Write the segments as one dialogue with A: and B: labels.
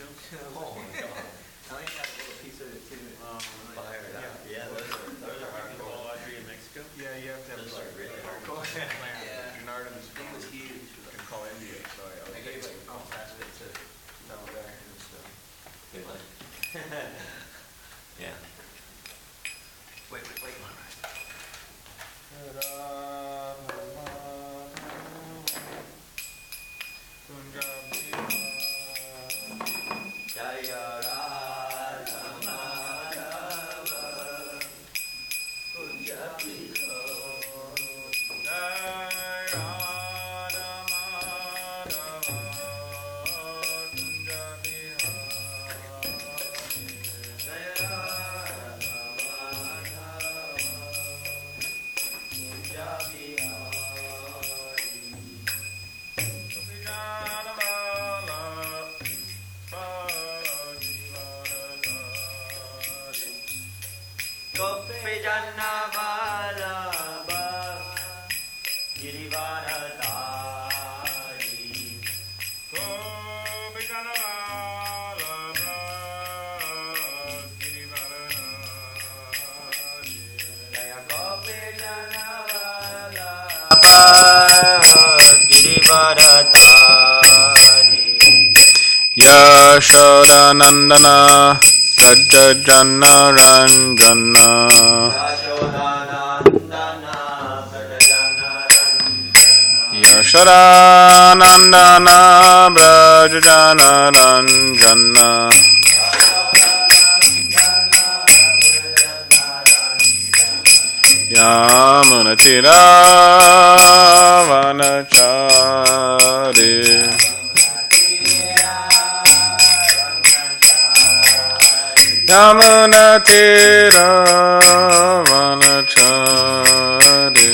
A: Mexico?
B: Oh my god. I only got a little piece of it too. Fire it up. Yeah, those are hardcore.
A: Audrey in Mexico?
C: Yeah, you have to have
B: Those are really hardcore.
C: Yeah.
B: Gennard and the thing was huge.
C: You can call India, so
B: I gave like a fast bit to down there and stuff.
D: Good one. Yeah.
B: Wait. Jaya Radha Madhava Punjabi Ho.
C: Yashodanandana Prajajana Ranjana Yashodanandana Prajajana Ranjana Yamunatira Vanachari Yamunatira Vanachari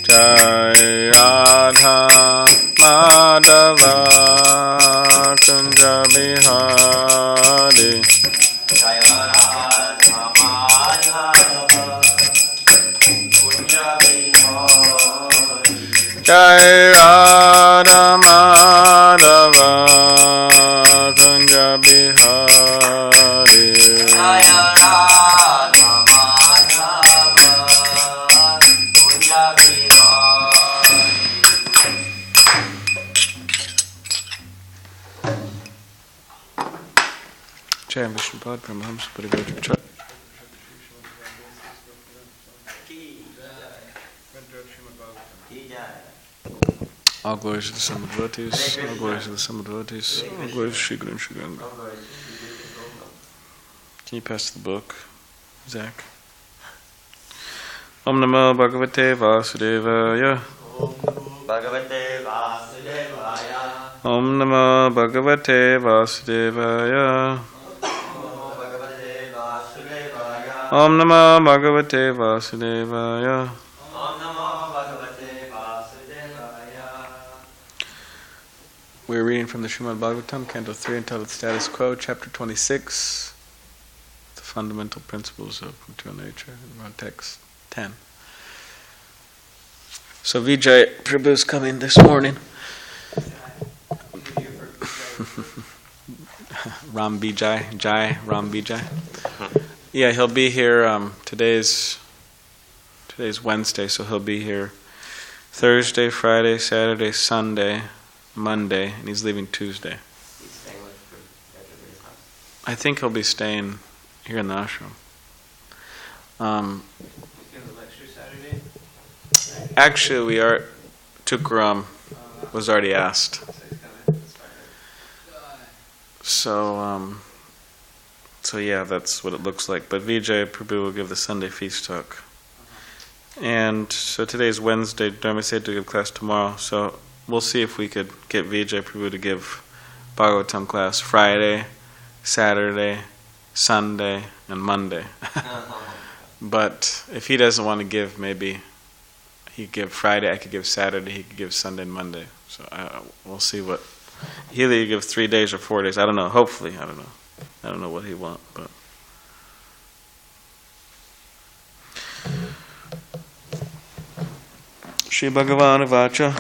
C: Jai Radha Madhava Kunja Bihari Jai Radha Madhava Kunja Bihari Jai Radha Madhava Kunja Bihari Jai Vishnupad Paramahamsa Parivajra All glories to the Samadvatis, all glories to the Samadvatis, all glories to Shri Guru and Shri Guru. Can you pass the book, Zach? Om Namo Bhagavate Vasudevaya.
D: Bhagavate Vasudevaya.
C: Om Namo Bhagavate Vasudevaya. Om Namo Bhagavate Vasudevaya. We're reading from the Srimad Bhagavatam, Canto 3, entitled Status Quo, Chapter 26, the Fundamental Principles of Material Nature, and we're on text 10. So Vijay Prabhu's coming this morning. Ram Vijay, Jai Ram Vijay. Yeah, he'll be here. Today's Wednesday, so he'll be here Thursday, Friday, Saturday, Sunday, Monday, and he's leaving Tuesday.
D: He's staying with everybody's house.
C: I think he'll be staying here in the ashram. Actually, we are. Tukram was already asked. So yeah, that's what it looks like. But Vijay Prabhu will give the Sunday feast talk. And so today's Wednesday. Dharma said to give class tomorrow. So we'll see if we could get Vijay Prabhu to give Bhagavatam class Friday, Saturday, Sunday, and Monday. But if he doesn't want to give, maybe he could give Friday, I could give Saturday, he could give Sunday and Monday. So we'll see what. Either you give 3 days or 4 days. I don't know. Hopefully, I don't know. I don't know what he wants, but. Shri Bhagavan Vacha.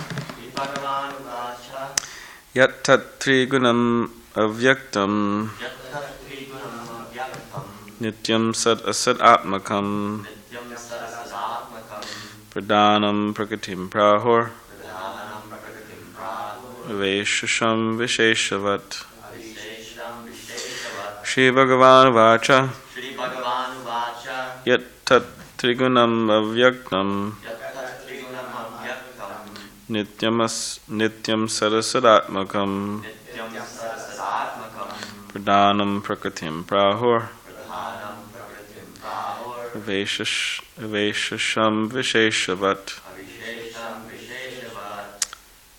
C: Yat tat trigunam avyaktam
D: Yattat trigunam avyaktam
C: nityam sat asat atmakam
D: nityam sarasatmakam
C: pradhanam prakritim prahur
D: pradhanam prakritim prahur
C: veshasham visheshavat.
D: avishesham visheshavat.
C: Shri Bhagavan Vacha
D: Shri Bhagavan Vacha
C: Yat tat trigunam avyaktam
D: Yattat trigunam avyaktam
C: nityam sarasadatmakam
D: nityam sarasatmakam
C: pradhanam prakritim prahur
D: pradhanam prakritim prahur
C: veshasham visheshavat.
D: avishesham visheshavat.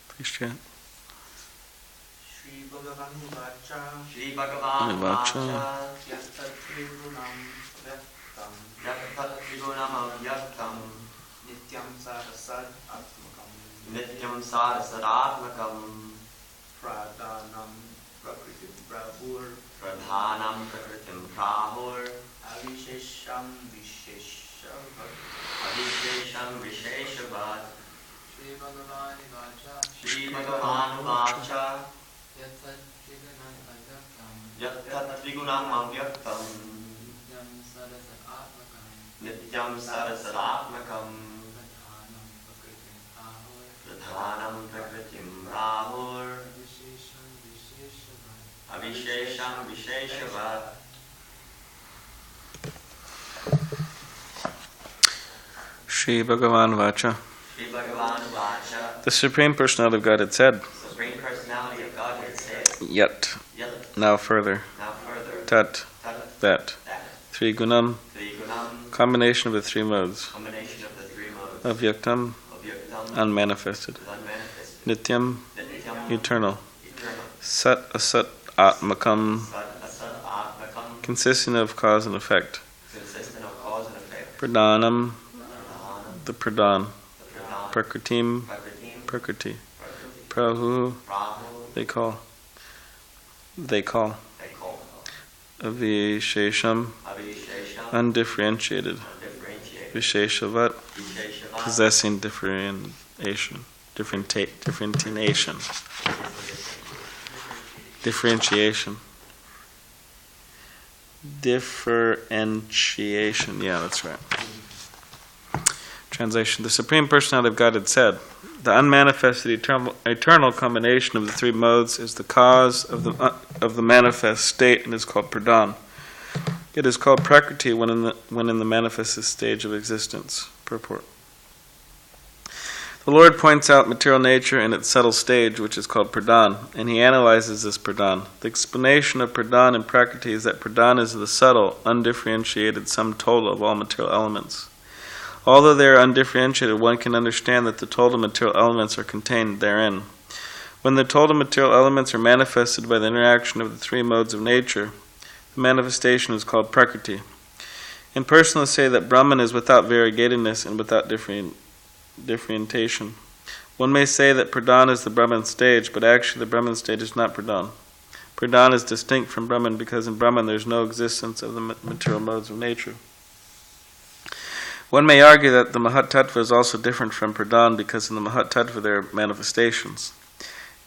C: Please chant.
B: Shri Bhagavan Vacha
D: Shri Bhagavan
C: Vacha.
D: Vacha
B: Yattat Trigunam Vyaktam
D: Yattat trigunam avyaktam
B: Nityam Sarasad Atmakam
D: nityam sarasatmakam
B: Pradhanam Prakritim Prabhur
D: pradhanam prakritim prahur
B: Avishesham Visheshavat
D: avishesham visheshavat.
B: Shri Bhagavan Vacha
D: Shri Bhagavan Vacha
B: Yattat Trigunam Vyaktam
D: Yattat trigunam avyaktam
B: Nityam Sarasad Atmakam
D: nityam sarasatmakam
B: Pradhanam Prakritim Prabhur
D: pradhanam prakritim prahur
B: Avishesham Visheshavat
D: avishesham visheshavat.
C: Shri Bhagavan Vacha.
D: Shri Bhagavan Vacha
C: The Supreme Personality of Godhead said,
D: Supreme Personality of Godhead says
C: Yat,
D: Yat
C: now further,
D: now further
C: Tat,
D: Tat
C: that,
D: that
C: Trigunam,
D: trigunam
C: combination of the three modes,
D: combination of the three modes
C: Avyaktam,
D: avyaktam
C: unmanifested,
D: is unmanifested
C: Nityam,
D: nityam
C: eternal,
D: eternal
C: Sat Asat Atmakam,
D: sat asat atmakam
C: consisting of cause and effect,
D: consistent of cause and effect.
C: Pradhanam,
D: Pradhanam
C: the Pradhan,
D: the pradhan
C: Prakritim,
D: prakritim
C: Prakriti,
D: prakriti
C: Prabhu,
D: prahu
C: they call,
D: they call
C: Avishesham,
D: avishesham
C: undifferentiated,
D: undifferentiated
C: Visheshavat,
D: visheshavat
C: possessing differentiation, differentiation, yeah, that's right. Translation: The Supreme Personality of Godhead said, the unmanifested eternal combination of the three modes is the cause of the manifest state and is called pradhan. It is called prakriti when in the manifested stage of existence. Purport. The Lord points out material nature in its subtle stage, which is called pradhan, and he analyzes this pradhan. The explanation of pradhan and prakriti is that pradhan is the subtle, undifferentiated sum total of all material elements. Although they are undifferentiated, one can understand that the total material elements are contained therein. When the total material elements are manifested by the interaction of the three modes of nature, the manifestation is called prakriti. Impersonalists say that Brahman is without variegatedness and without differentiation. One may say that pradhan is the Brahman stage, but actually the Brahman stage is not pradhan. Pradhan is distinct from Brahman because in Brahman there is no existence of the material modes of nature. One may argue that the Mahat Tattva is also different from pradhan because in the Mahat Tattva there are manifestations.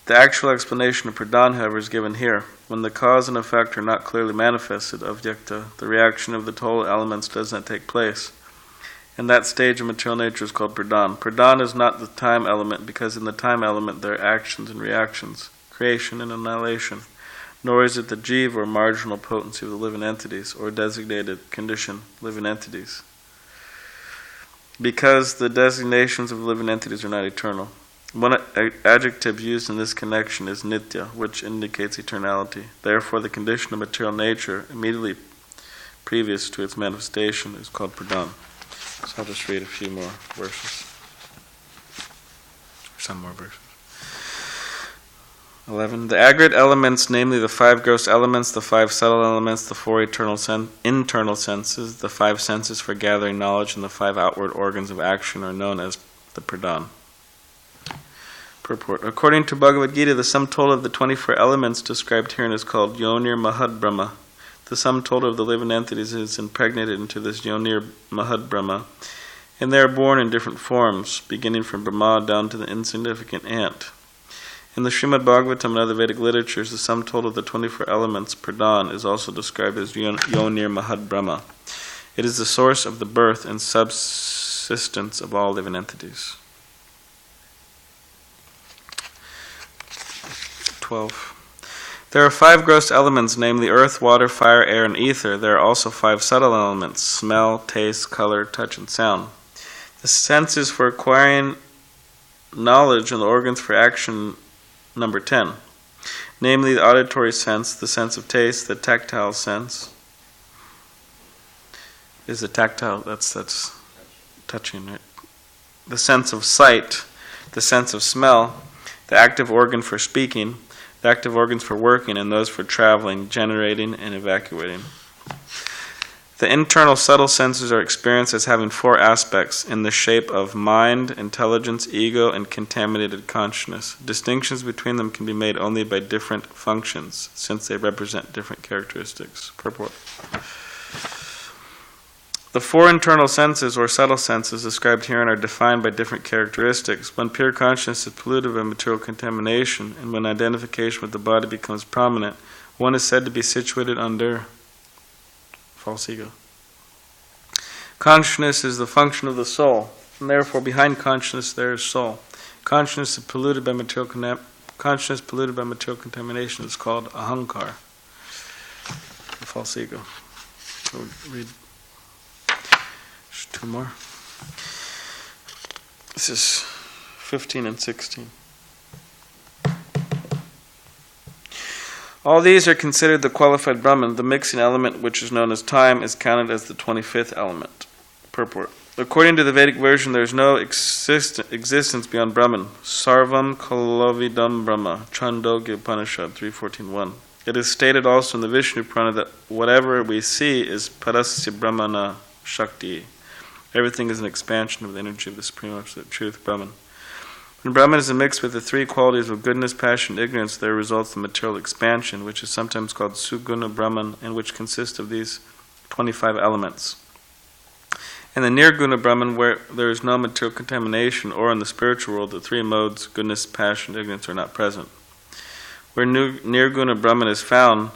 C: The actual explanation of pradhan, however, is given here. When the cause and effect are not clearly manifested, avyakta, the reaction of the total elements does not take place. And that stage of material nature is called pradhan. Pradhan is not the time element because in the time element there are actions and reactions, creation and annihilation. Nor is it the jiva or marginal potency of the living entities or designated condition living entities. Because the designations of living entities are not eternal. One adjective used in this connection is nitya, which indicates eternality. Therefore, the condition of material nature immediately previous to its manifestation is called pradhan. So I'll just read a few more verses. Some more verses. 11. The aggregate elements, namely the 5 gross elements, the 5 subtle elements, the 4 internal senses, the 5 senses for gathering knowledge, and the 5 outward organs of action are known as the pradhan. Purport. According to Bhagavad Gita, the sum total of the 24 elements described herein is called Yonir Mahad Brahma. The sum total of the living entities is impregnated into this Yonir Mahad Brahma, and they are born in different forms, beginning from Brahma down to the insignificant ant. In the Srimad Bhagavatam and other Vedic literatures, the sum total of the 24 elements per dawn is also described as Yonir Mahad Brahma. It is the source of the birth and subsistence of all living entities. 12. There are 5 gross elements, namely earth, water, fire, air, and ether. There are also 5 subtle elements, smell, taste, color, touch, and sound. The senses for acquiring knowledge and the organs for action, number 10. Namely the auditory sense, the sense of taste, the tactile sense. Is the tactile, that's touching, right? The sense of sight, the sense of smell, the active organ for speaking, the active organs for working, and those for traveling, generating, and evacuating. The internal subtle senses are experienced as having 4 aspects in the shape of mind, intelligence, ego, and contaminated consciousness. Distinctions between them can be made only by different functions, since they represent different characteristics. Purport. The 4 internal senses, or subtle senses, described herein are defined by different characteristics. When pure consciousness is polluted by material contamination, and when identification with the body becomes prominent, one is said to be situated under false ego. Consciousness is the function of the soul, and therefore behind consciousness there is soul. Consciousness polluted by material contamination is called ahankar, the false ego. So read 2 more. This is 15 and 16. All these are considered the qualified Brahman. The mixing element, which is known as time, is counted as the 25th element. Purport. According to the Vedic version, there is no existence beyond Brahman. Sarvam Kalavidam Brahma, Chandogya Upanishad 3.14.1. It is stated also in the Vishnu Purana that whatever we see is Parasya Brahmana Shakti. Everything is an expansion of the energy of the Supreme Absolute Truth, Brahman. When Brahman is mixed with the 3 qualities of goodness, passion, and ignorance, there results the material expansion, which is sometimes called Suguna Brahman, and which consists of these 25 elements. In the Nirguna Brahman, where there is no material contamination, or in the spiritual world, the 3 modes, goodness, passion, and ignorance, are not present. Where Nirguna Brahman is found,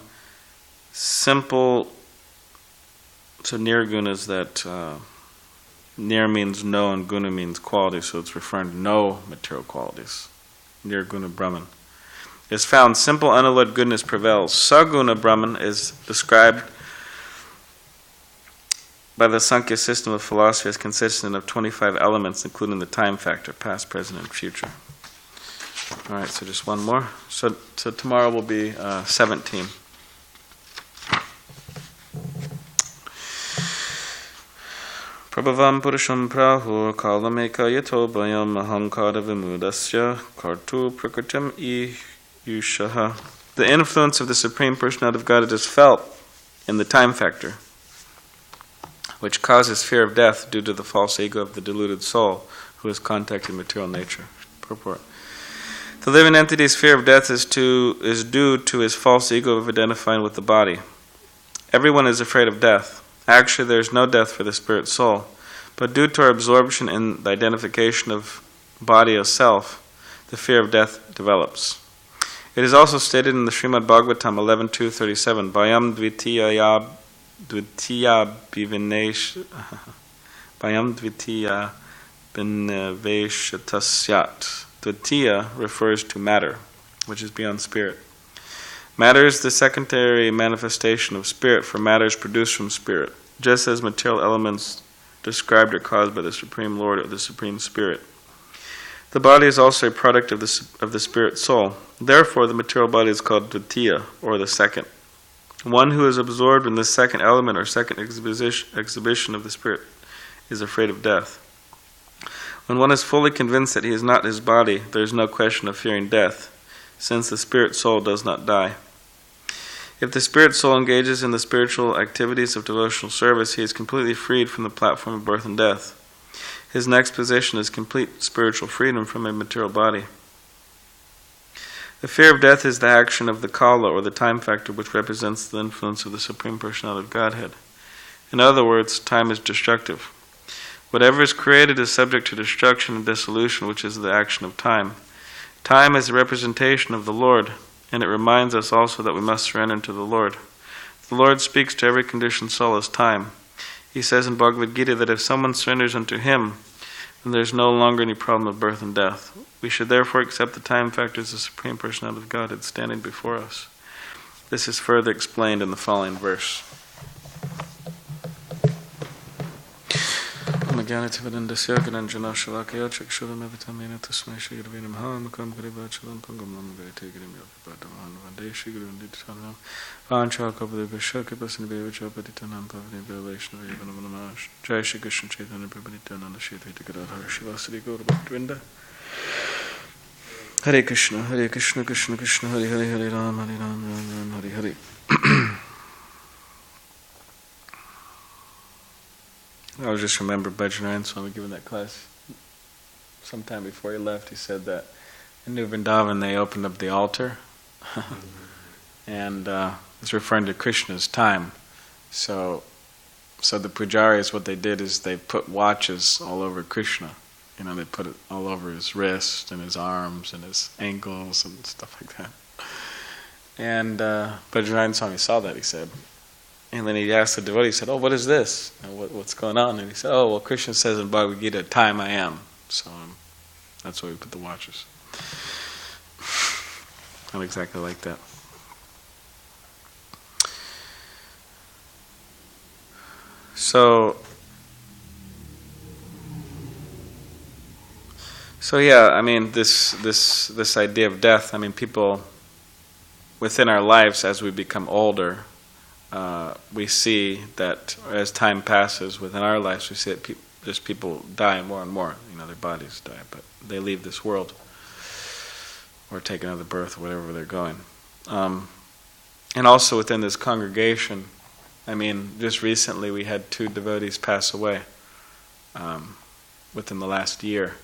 C: simple. So Nirguna is that. Nir means no and guna means quality, so it's referring to no material qualities. Nirguna Brahman is found. Simple unalloyed goodness prevails. Saguna Brahman is described by the Sankhya system of philosophy as consistent of 25 elements, including the time factor, past, present, and future. All right, so just one more. So tomorrow will be 17. Prabhavam Purusham Prahu Kalameka Yato Bayam Ahankara Vimudasya Kartu Prakritam Yushaha. The influence of the Supreme Personality of God is felt in the time factor, which causes fear of death due to the false ego of the deluded soul who has contacted material nature. Purport. The living entity's fear of death is due to his false ego of identifying with the body. Everyone is afraid of death. Actually, there is no death for the spirit soul, but due to our absorption in the identification of body as self, the fear of death develops. It is also stated in the Srimad Bhagavatam 11.2.37, Bhayam dvitiya binveshatasyat. Dvitiya refers to matter, which is beyond spirit. Matter is the secondary manifestation of spirit, for matter is produced from spirit, just as material elements described are caused by the Supreme Lord or the Supreme Spirit. The body is also a product of the spirit soul. Therefore, the material body is called Dvitiya, or the second. One who is absorbed in the second element or second exhibition of the spirit is afraid of death. When one is fully convinced that he is not his body, there is no question of fearing death, since the spirit soul does not die. If the spirit soul engages in the spiritual activities of devotional service, he is completely freed from the platform of birth and death. His next position is complete spiritual freedom from a material body. The fear of death is the action of the kala, or the time factor, which represents the influence of the Supreme Personality of Godhead. In other words, time is destructive. Whatever is created is subject to destruction and dissolution, which is the action of time. Time is a representation of the Lord, and it reminds us also that we must surrender to the Lord. The Lord speaks to every conditioned soul as time. He says in Bhagavad Gita that if someone surrenders unto Him, then there is no longer any problem of birth and death. We should therefore accept the time factor as the Supreme Personality of Godhead standing before us. This is further explained in the following verse. Hare Krishna, Hare Krishna, Krishna Krishna, Hare Hare, Hare Ram, Hare Ram, Ram Ram, Hare Hare. I was just remember Bajranayan Swami giving that class sometime before he left. He said that in New Vrindavan they opened up the altar, and it's referring to Krishna's time. So the pujaris, what they did is they put watches all over Krishna. They put it all over his wrist and his arms and his ankles and stuff like that. And Bajranayan Swami saw that, he said. And then he asked the devotee, he said, "Oh, what is this? What's going on?" And he said, "Oh, well, Krishna says in Bhagavad Gita, time I am." So that's why we put the watches. Not exactly like that. So yeah, I mean, this idea of death, I mean, people within our lives as we become older, we see that as time passes within our lives, we see that just people die more and more. Their bodies die, but they leave this world or take another birth or whatever they're going. And also within this congregation, I mean, just recently we had 2 devotees pass away within the last year.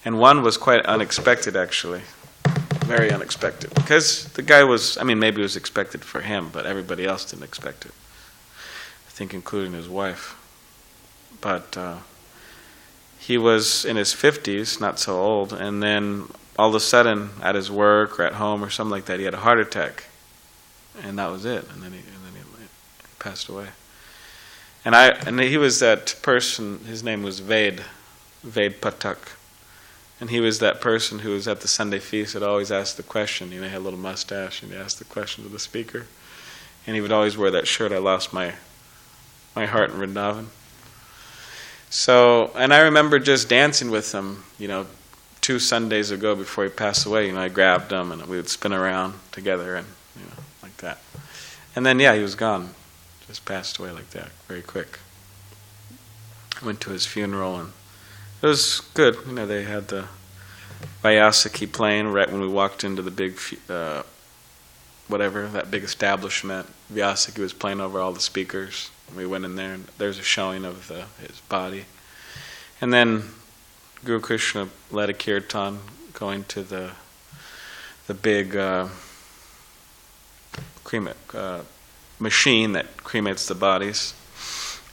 C: And one was quite unexpected, actually. Very unexpected. Because the guy was, I mean, maybe it was expected for him, but everybody else didn't expect it. I think including his wife. But he was in his 50s, not so old, and then all of a sudden, at his work or at home or something like that, he had a heart attack. And that was it. And then he passed away. And he was that person, his name was Ved Patak. And he was that person who was at the Sunday feast that always asked the question. He had a little mustache, and he asked the question to the speaker. And he would always wear that shirt, "I lost my heart in Vrindavan." So, and I remember just dancing with him, 2 Sundays ago before he passed away. I grabbed him, and we would spin around together, and like that. And then, he was gone. Just passed away like that, very quick. I went to his funeral, and it was good. They had the Vyasaki playing right when we walked into the big, that big establishment. Vyasaki was playing over all the speakers. We went in there, and there's a showing of his body. And then Guru Krishna led a kirtan going to the big machine that cremates the bodies.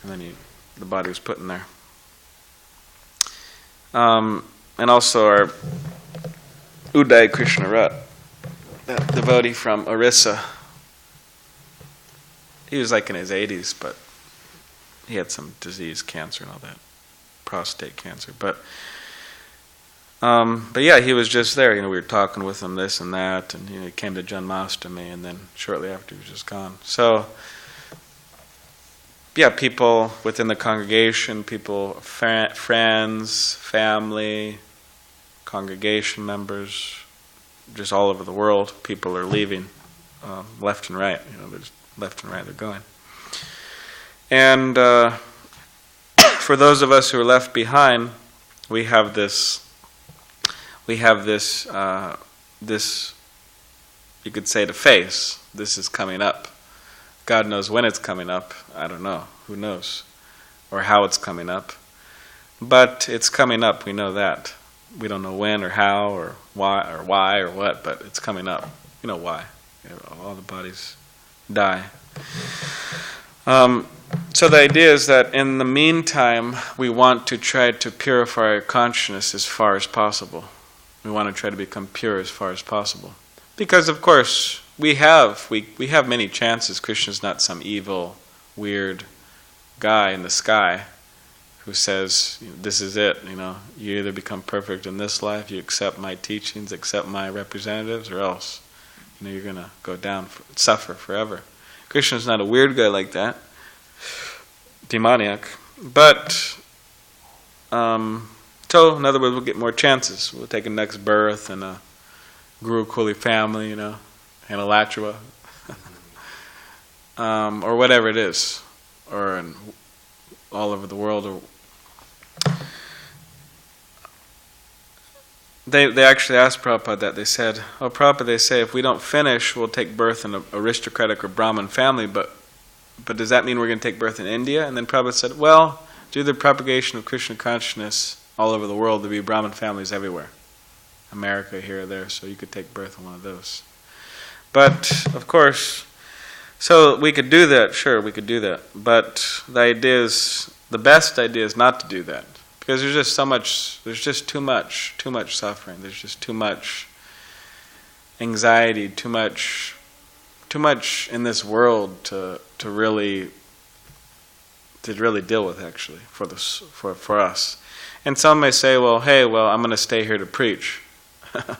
C: And then the body was put in there. And also our Uday Krishna Rat, that devotee from Orissa. He was like in his 80s, but he had some disease, cancer and all that, prostate cancer. But yeah, he was just there. We were talking with him this and that, and he came to Janmashtami, and then shortly after he was just gone. So yeah, people within the congregation, people, friends, family, congregation members, just all over the world, people are leaving left and right. There's left and right they're going. And for those of us who are left behind, we have this, you could say, to face. This is coming up. God knows when it's coming up. I don't know. Who knows? Or how it's coming up. But it's coming up. We know that. We don't know when or how or why or what, but it's coming up. You know why. All the bodies die. So the idea is that in the meantime, we want to try to purify our consciousness as far as possible. We want to try to become pure as far as possible. Because, of course, we have many chances. Krishna's not some evil, weird guy in the sky who says, this is it, you either become perfect in this life, you accept my teachings, accept my representatives, or else, you're going to go down, suffer forever. Krishna's not a weird guy like that, demoniac. But, so, in other words, we'll get more chances. We'll take a next birth in a Gurukuli family, Hanalachua, or whatever it is, or in all over the world. Or they actually asked Prabhupada that. They said, Prabhupada, they say, if we don't finish, we'll take birth in an aristocratic or Brahmin family, but does that mean we're going to take birth in India? And then Prabhupada said, well, due to the propagation of Krishna consciousness all over the world, there'll be Brahmin families everywhere. America, here or there, so you could take birth in one of those. But, of course, so we could do that, sure, we could do that. But the best idea is not to do that. Because there's just too much suffering. There's just too much anxiety, too much in this world to really deal with, actually, for us. And some may say, I'm going to stay here to preach. I'm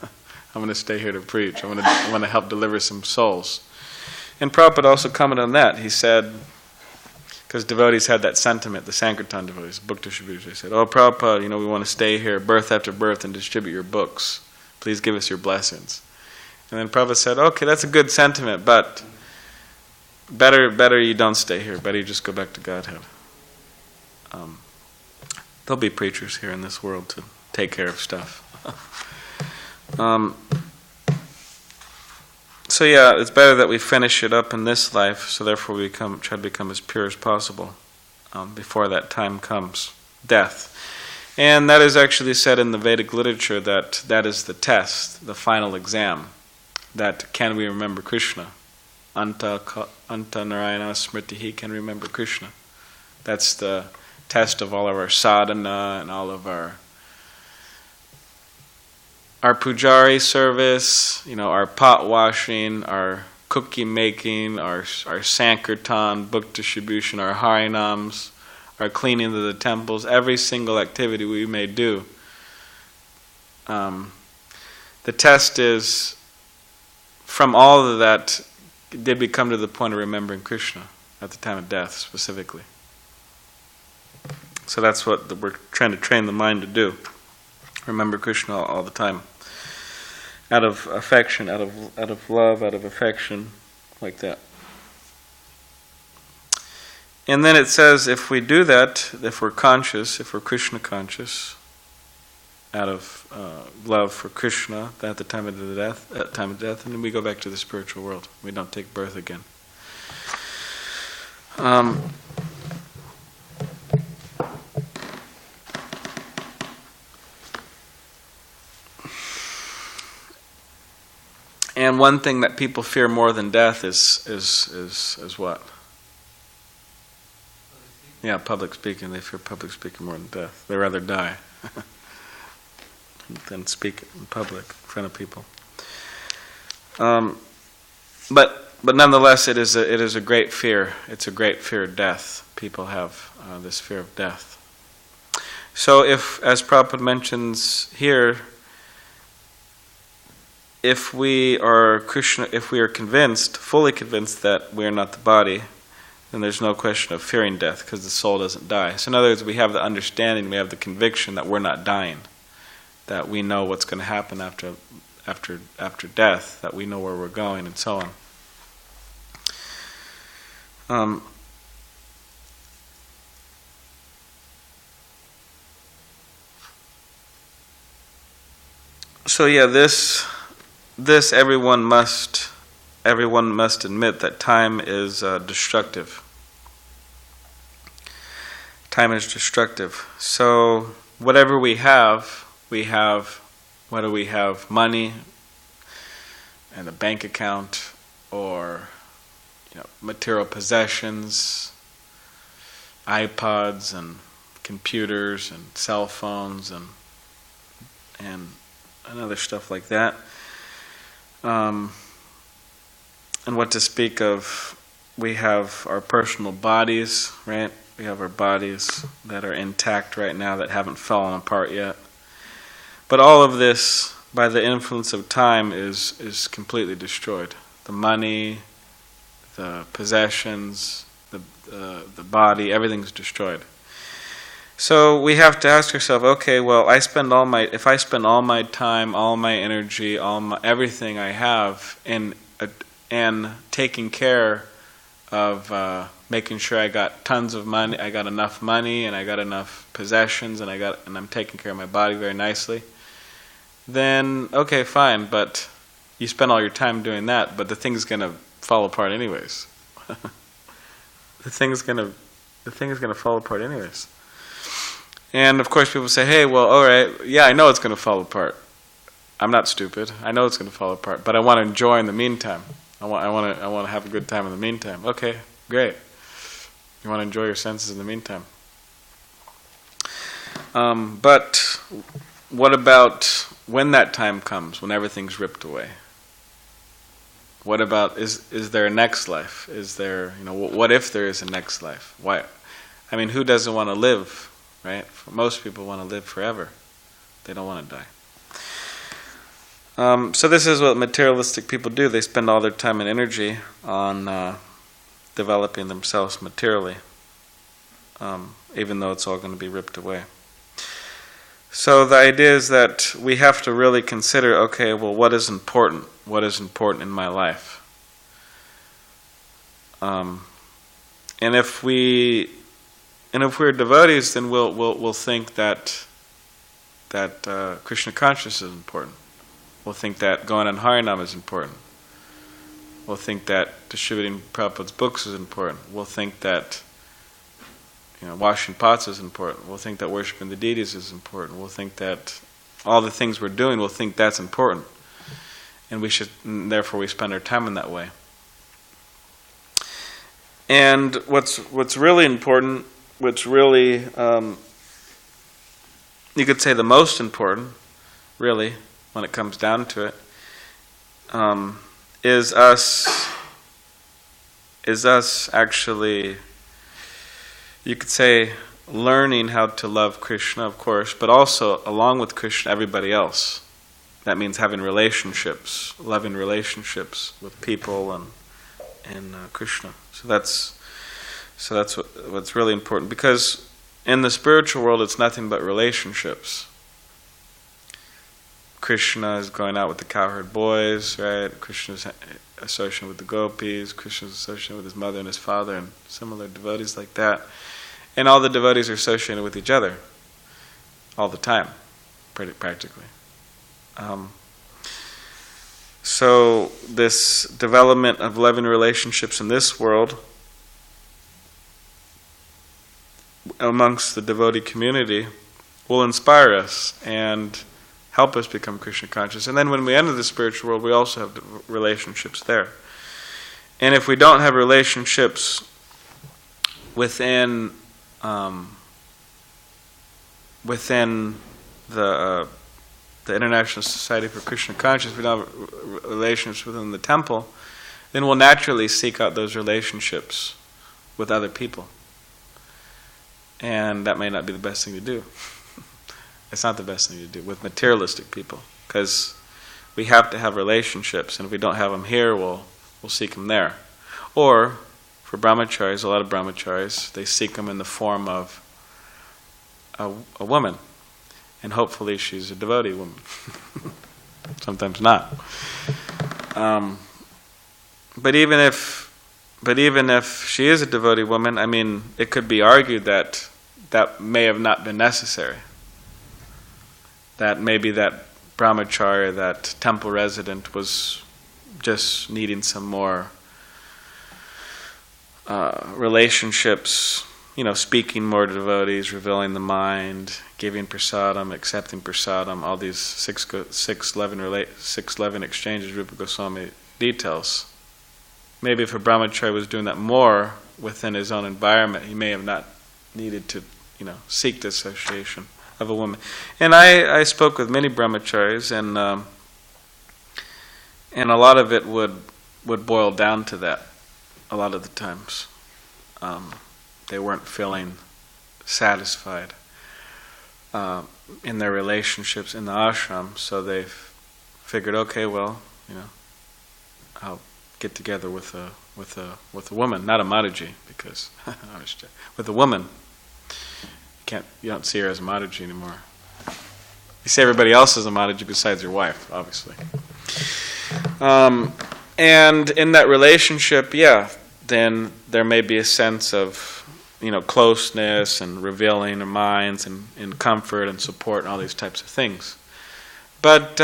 C: going to stay here to preach. I want to help deliver some souls. And Prabhupada also commented on that. He said, because devotees had that sentiment, the Sankirtan devotees, book distributors, they said, Prabhupada, we want to stay here birth after birth and distribute your books. Please give us your blessings. And then Prabhupada said, okay, that's a good sentiment, but better you don't stay here. Better you just go back to Godhead. There'll be preachers here in this world to take care of stuff. So yeah, it's better that we finish it up in this life, so therefore we try to become as pure as possible before that time comes, death. And that is actually said in the Vedic literature that is the test, the final exam, that can we remember Krishna? Anta Narayana Smritihi, can remember Krishna. That's the test of all of our sadhana and all of our pujari service, our pot washing, our cookie making, our sankirtan, book distribution, our harinams, our cleaning of the temples, every single activity we may do. The test is, from all of that, did we come to the point of remembering Krishna at the time of death specifically? So that's what we're trying to train the mind to do. Remember Krishna all the time. Out of affection, out of love, out of affection, like that. And then it says, if we do that, if we're conscious, if we're Krishna conscious, out of love for Krishna at the time of death, and then we go back to the spiritual world. We don't take birth again. And one thing that people fear more than death is what? Yeah, public speaking. They fear public speaking more than death. They rather die than speak in public in front of people. But nonetheless, it is a great fear. It's a great fear of death. People have this fear of death. So, if, as Prabhupada mentions here, if we are convinced, fully convinced that we are not the body, then there's no question of fearing death because the soul doesn't die. So in other words, we have the understanding, we have the conviction that we're not dying, that we know what's going to happen after death, that we know where we're going, and so on. So yeah, this everyone must admit that time is destructive. Time is destructive. So whatever we have, whether we have money and a bank account or material possessions, iPods and computers and cell phones and and other stuff like that. And what to speak of, we have our personal bodies, right? We have our bodies that are intact right now, that haven't fallen apart yet. But all of this, by the influence of time, is completely destroyed. The money, the possessions, the body, everything's destroyed. So we have to ask ourselves, okay, well, if I spend all my time, all my energy, everything I have in taking care of making sure I got tons of money, I got enough money, and I got enough possessions, and I'm taking care of my body very nicely, then okay, fine. But you spend all your time doing that, but the thing's going to fall apart anyways. The thing's going to fall apart anyways. And of course, people say, "Hey, well, all right, yeah, I know it's going to fall apart. I'm not stupid. I know it's going to fall apart, but I want to enjoy in the meantime. I want to have a good time in the meantime." Okay, great. You want to enjoy your senses in the meantime. But what about when that time comes, when everything's ripped away? What about, is there a next life? Is there, what if there is a next life? Why? I mean, who doesn't want to live, right? Most people want to live forever. They don't want to die. So this is what materialistic people do. They spend all their time and energy on developing themselves materially, even though it's all going to be ripped away. So the idea is that we have to really consider, okay, well, what is important? What is important in my life? And if we're devotees, then we'll think that Krishna consciousness is important. We'll think that going on Harinam is important. We'll think that distributing Prabhupada's books is important. We'll think that washing pots is important. We'll think that worshiping the deities is important. We'll think that all the things we're doing, we'll think that's important. And therefore we spend our time in that way. And what's really important, what's really, you could say the most important, really, when it comes down to it, is us actually, you could say, learning how to love Krishna, of course, but also, along with Krishna, everybody else. That means having relationships, loving relationships with people and Krishna. So that's what's really important, because in the spiritual world, it's nothing but relationships. Krishna is going out with the cowherd boys, right? Krishna is associated with the gopis. Krishna is associated with his mother and his father, and similar devotees like that. And all the devotees are associated with each other all the time, pretty practically. So this development of loving relationships in this world amongst the devotee community will inspire us and help us become Krishna conscious. And then when we enter the spiritual world, we also have relationships there. And if we don't have relationships within the International Society for Krishna Consciousness, we don't have relationships within the temple, then we'll naturally seek out those relationships with other people. And that may not be the best thing to do. It's not the best thing to do with materialistic people, because we have to have relationships, and if we don't have them here, we'll seek them there. Or for brahmacharis, a lot of brahmacharis, they seek them in the form of a woman, and hopefully she's a devotee woman. Sometimes not. But even if she is a devotee woman, I mean, it could be argued that may have not been necessary. That maybe that brahmachari, that temple resident, was just needing some more relationships, speaking more to devotees, revealing the mind, giving prasadam, accepting prasadam, all these six loving exchanges Rupa Goswami details. Maybe if a brahmachari was doing that more within his own environment, he may have not needed to, seek the association of a woman. And I spoke with many brahmacharis, and a lot of it would boil down to that. A lot of the times, they weren't feeling satisfied in their relationships in the ashram, so they figured, okay, well, I'll get together with a woman, not a Mataji, because with a woman, you don't see her as a Mataji anymore. You see everybody else as a Mataji besides your wife, obviously. And in that relationship, then there may be a sense of closeness and revealing of minds and comfort and support and all these types of things. But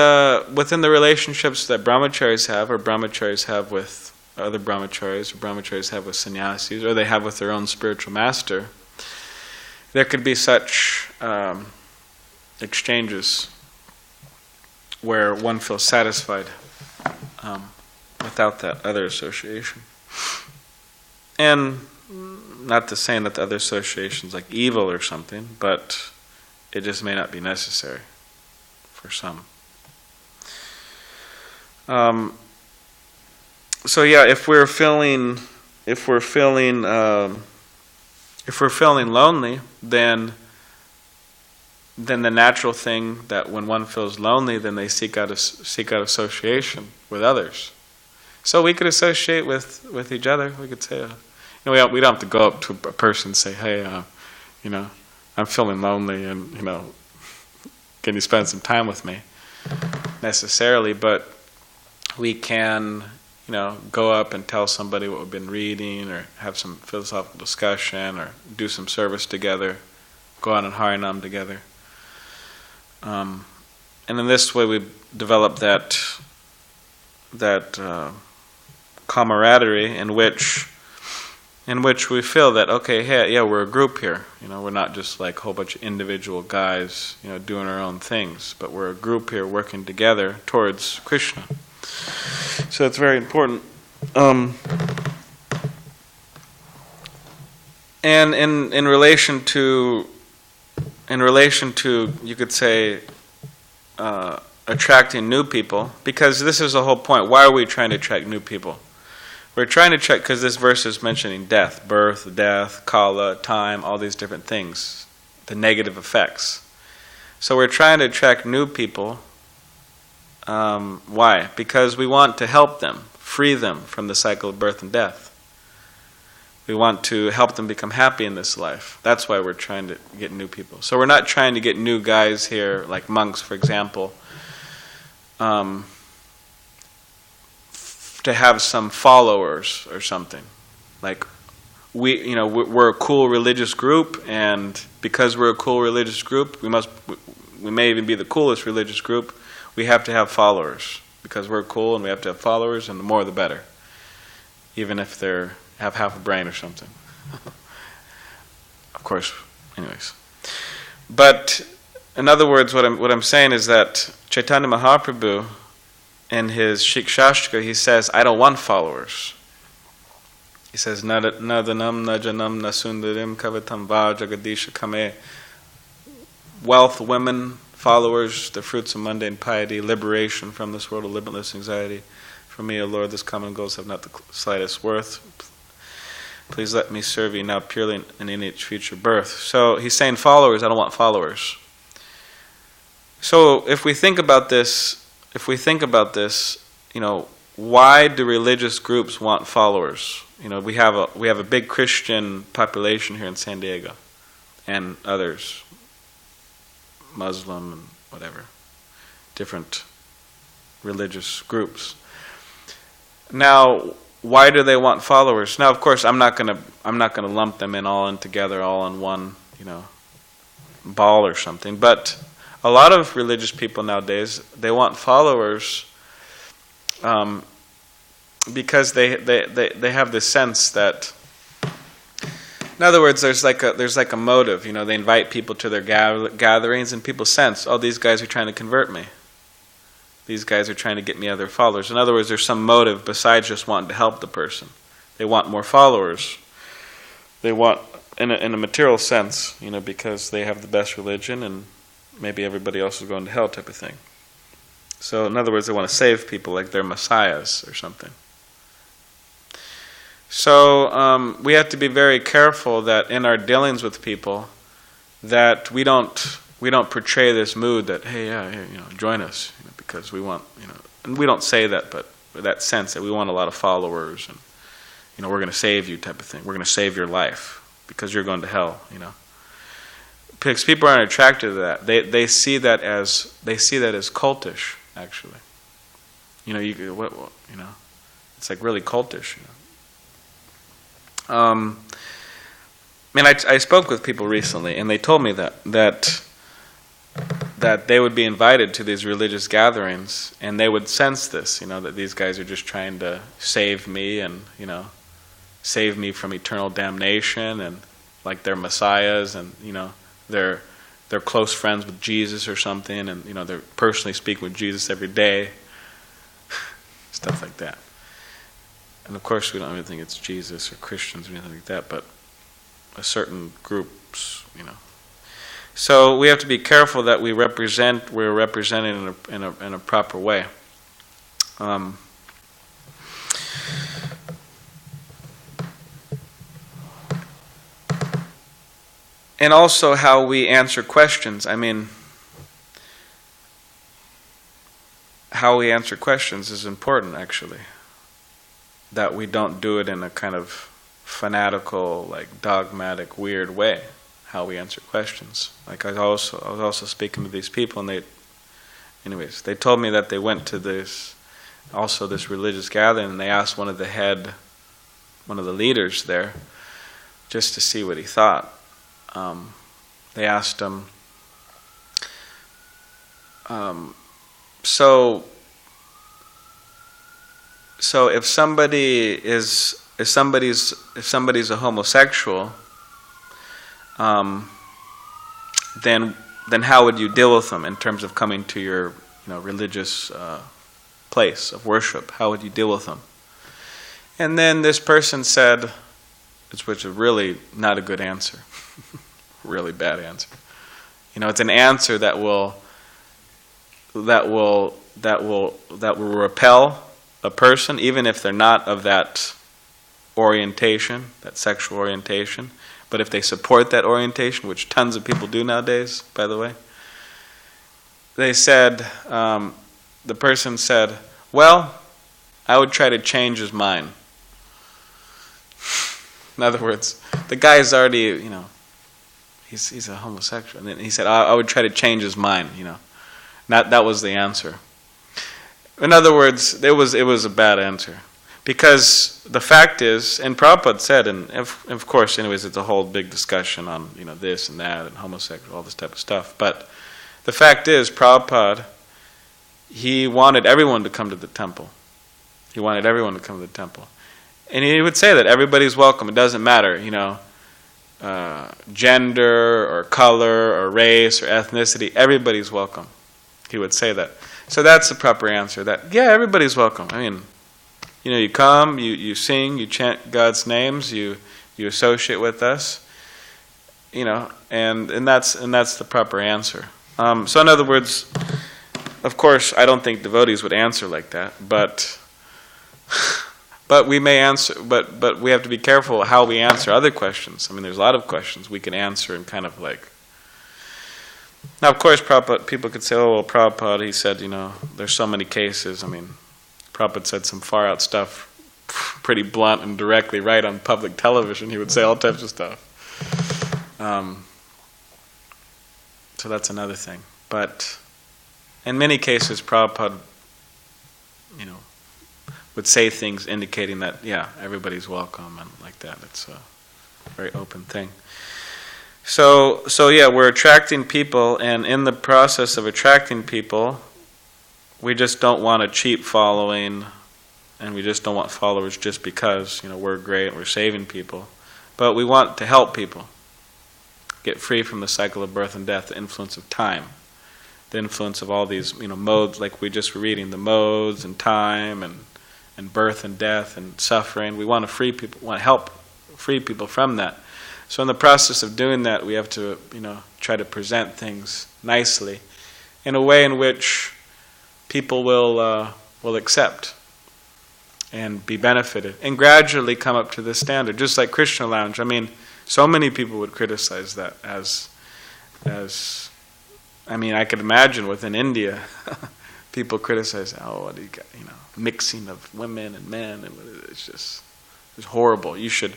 C: within the relationships that brahmacharis have, or brahmacharis have with other brahmacharis, or brahmacharis have with sannyasis, or they have with their own spiritual master, there could be such exchanges where one feels satisfied without that other association. And not to say that the other association is like evil or something, but it just may not be necessary for some. So if we're feeling lonely, then the natural thing that when one feels lonely, then they seek out association with others. So we could associate with each other. We could say, we don't have to go up to a person and say, hey, I'm feeling lonely, and can you spend some time with me? Necessarily, but we can, go up and tell somebody what we've been reading, or have some philosophical discussion, or do some service together, go out and Harinam together. And in this way, we develop that camaraderie in which we feel that, okay, hey, we're a group here. We're not just like a whole bunch of individual guys, doing our own things, but we're a group here working together towards Krishna. So it's very important. And in relation to, you could say, attracting new people, because this is the whole point. Why are we trying to attract new people? We're trying to check, because this verse is mentioning death, birth, death, kala, time, all these different things, the negative effects. So we're trying to attract new people. Why? Because we want to help them, free them from the cycle of birth and death. We want to help them become happy in this life. That's why we're trying to get new people. So we're not trying to get new guys here, like monks, for example, to have some followers or something. Like we're a cool religious group, and because we're a cool religious group, we may even be the coolest religious group. We have to have followers because we're cool, and we have to have followers, and the more the better, even if they have half a brain or something. Of course, anyways. But in other words, what I'm saying is that Chaitanya Mahaprabhu, in his Shikshashtra, he says, I don't want followers. He says, Nadanam, Najanam, Nasundarim, Kavatam, Va, Jagadisha, Kame. Wealth, women, followers, the fruits of mundane piety, liberation from this world of limitless anxiety. For me, O Lord, this common goals have not the slightest worth. Please let me serve you now purely and in each future birth. So he's saying followers, I don't want followers. So if we think about this, why do religious groups want followers? We have a big Christian population here in SanDiego, and others, Muslim and whatever, different religious groups. Now, why do they want followers? Now, of course, I'm not gonna lump them all in together, all in one, ball or something. But a lot of religious people nowadays, they want followers because they have this sense that, in other words, there's like a motive. They invite people to their gatherings, and people sense, oh, these guys are trying to convert me. These guys are trying to get me other followers. In other words, there's some motive besides just wanting to help the person. They want more followers. They want, in a material sense, because they have the best religion, and maybe everybody else is going to hell type of thing. So in other words, they want to save people like they're messiahs or something. So we have to be very careful that in our dealings with people, that we don't portray this mood that, hey, yeah, join us, because we want, and we don't say that, but that sense that we want a lot of followers, and we're going to save you type of thing. We're going to save your life because you're going to hell, Because people aren't attracted to that. They see that as cultish, actually. It's like really cultish. I spoke with people recently, and they told me that they would be invited to these religious gatherings, and they would sense this, that these guys are just trying to save me, and save me from eternal damnation, and like they're messiahs, and they're close friends with Jesus or something, and they're personally speaking with Jesus every day, stuff like that. And of course, we don't even think it's Jesus or Christians or anything like that, but a certain groups, So we have to be careful that we're represented in a proper way. And also how we answer questions. How we answer questions is important, actually. That we don't do it in a kind of fanatical, like dogmatic, weird way. How we answer questions. Like I was also speaking to these people, and they told me that they went to this religious gathering, and they asked one of the leaders there, just to see what he thought. They asked him, so if somebody's a homosexual, then how would you deal with them in terms of coming to your religious place of worship? How would you deal with them? And then this person said, which is really not a good answer, really bad answer. It's an answer that will repel a person, even if they're not of that orientation, that sexual orientation. But if they support that orientation, which tons of people do nowadays, by the way, they said, the person said, well, I would try to change his mind. In other words, the guy's already, he's a homosexual. And he said, I would try to change his mind, That was the answer. In other words, it was a bad answer. Because the fact is, and Prabhupada said, and of course, anyways, it's a whole big discussion on, this and that, and homosexual, all this type of stuff. But the fact is, Prabhupada, he wanted everyone to come to the temple. He wanted everyone to come to the temple. And he would say that everybody's welcome. It doesn't matter, gender or color or race or ethnicity. Everybody's welcome. He would say that. So that's the proper answer. That everybody's welcome. You come, you sing, you chant God's names, you associate with us, and that's the proper answer. So in other words, of course, I don't think devotees would answer like that, but we may answer, but we have to be careful how we answer other questions. There's a lot of questions we can answer and kind of like. Now, of course, people could say, oh, well, Prabhupada, he said, there's so many cases. Prabhupada said some far out stuff, pretty blunt and directly right on public television. He would say all types of stuff. So that's another thing. But in many cases, Prabhupada, would say things indicating that, everybody's welcome and like that. It's a very open thing. So we're attracting people, and in the process of attracting people, we just don't want a cheap following, and we just don't want followers just because, we're great and we're saving people. But we want to help people get free from the cycle of birth and death, the influence of time, the influence of all these, modes, like we just were reading, the modes and time and birth and death and suffering. We want to free people, want to help free people from that. So in the process of doing that, we have to, try to present things nicely, in a way in which people will accept and be benefited, and gradually come up to this standard. Just like Krishna Lounge. I mean, so many people would criticize that as I could imagine within India, people criticize, what do you got, mixing of women and men, and it's horrible. You should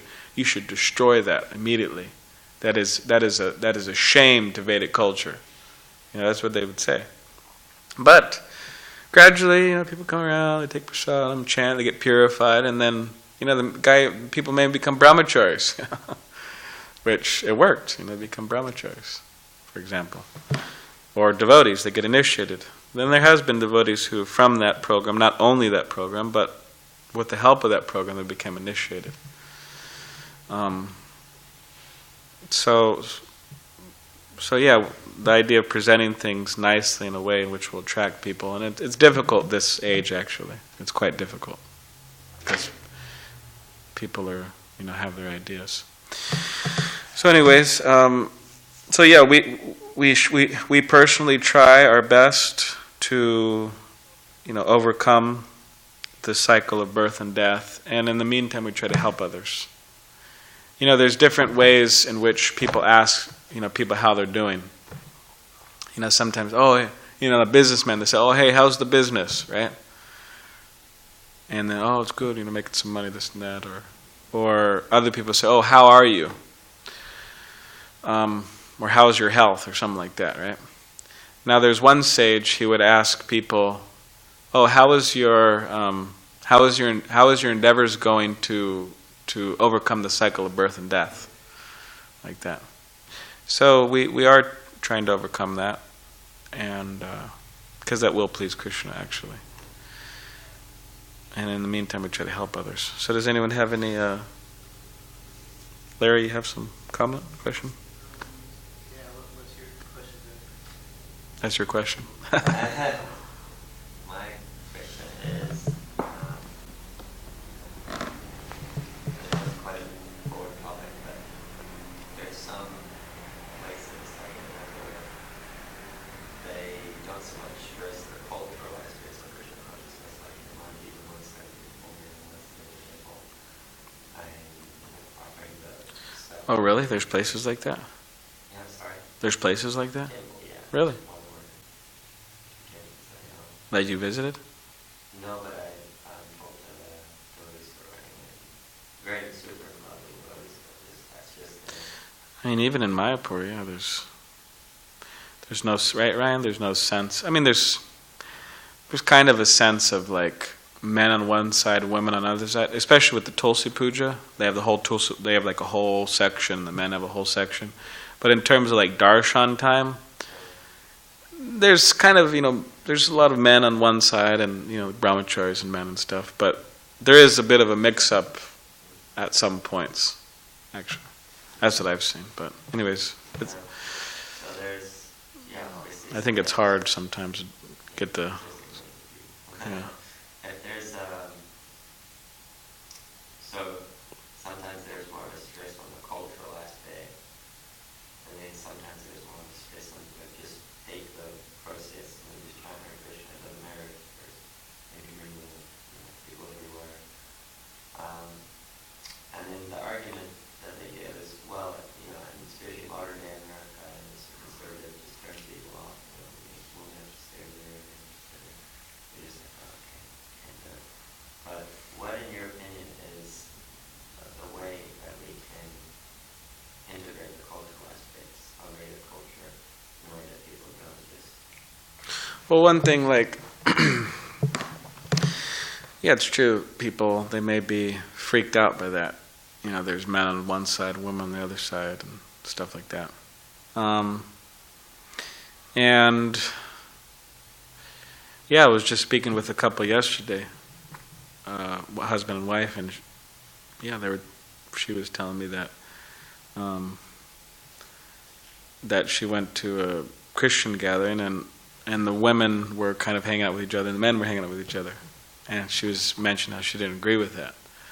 C: destroy that immediately. That is a shame to Vedic culture. That's what they would say. But gradually, people come around, they take prasadam, chant, they get purified, and then people may become brahmacharis, which it worked. They become brahmacharis, for example, or devotees. They get initiated. Then there has been devotees who, from that program, not only that program, but with the help of that program, they became initiated. So yeah, the idea of presenting things nicely in a way in which will attract people, and it's difficult this age, actually. It's quite difficult because people are, have their ideas. So anyways, we personally try our best to, overcome the cycle of birth and death, and in the meantime we try to help others. There's different ways in which people ask, people how they're doing. Sometimes, the businessmen, they say, hey, how's the business, right? And then, it's good, making some money, this and that. Or other people say, how are you? Or how's your health, or something like that, right? Now there's one sage, he would ask people, how is your endeavors going to overcome the cycle of birth and death? Like that. So we are trying to overcome that, and because that will please Krishna, actually. And in the meantime, we try to help others. So does anyone have any... Larry, you have some comment, question?
B: Yeah, what's your question there?
C: That's your question.
D: My question is, it's quite a broad topic, but there's some places like in India they don't so much stress their cultural aspects of Krishna consciousness, like in Manji, the one side people here and one side people. Offering the stuff.
C: Oh, really? There's places like that?
D: Yeah, I'm sorry.
C: There's places like that?
D: Yeah.
C: Really?
D: One word. Okay, so,
C: That you visited?
D: no, but I'm told that devotees are very super lovely devotees, but that's just
C: I mean, even in Mayapur, yeah, there's no, right, Ryan? There's no sense. I mean, there's kind of a sense of like men on one side, women on the other side, especially with the Tulsi Puja. They have they have like a whole section, the men have a whole section. But in terms of like darshan time, there's kind of, there's a lot of men on one side and, brahmacharis and men and stuff, but there is a bit of a mix-up at some points, actually. That's what I've seen, but anyways,
D: so there's, obviously.
C: I think it's hard sometimes to get the, yeah.
D: If there's, so sometimes there's more of a stress on the cultural aspect, and then sometimes there's more of a stress on just take the process and just try and hurt Krishna. It doesn't matter if there's maybe bring people everywhere. And then the argument that they give is, well, and especially modern day America is conservative, just turn people off. We won't have to stay there. They just like, okay, can't do it. But what, in your opinion, is the way that we can integrate the cultural aspects of Vedic culture in a way that people don't just...
C: Well, one thing, like, yeah, it's true, people, they may be freaked out by that. There's men on one side, women on the other side, and stuff like that. And, yeah, I was just speaking with a couple yesterday, husband and wife, and, she was telling me that, that she went to a Christian gathering, and the women were kind of hanging out with each other, and the men were hanging out with each other. And she was mentioning how she didn't agree with that.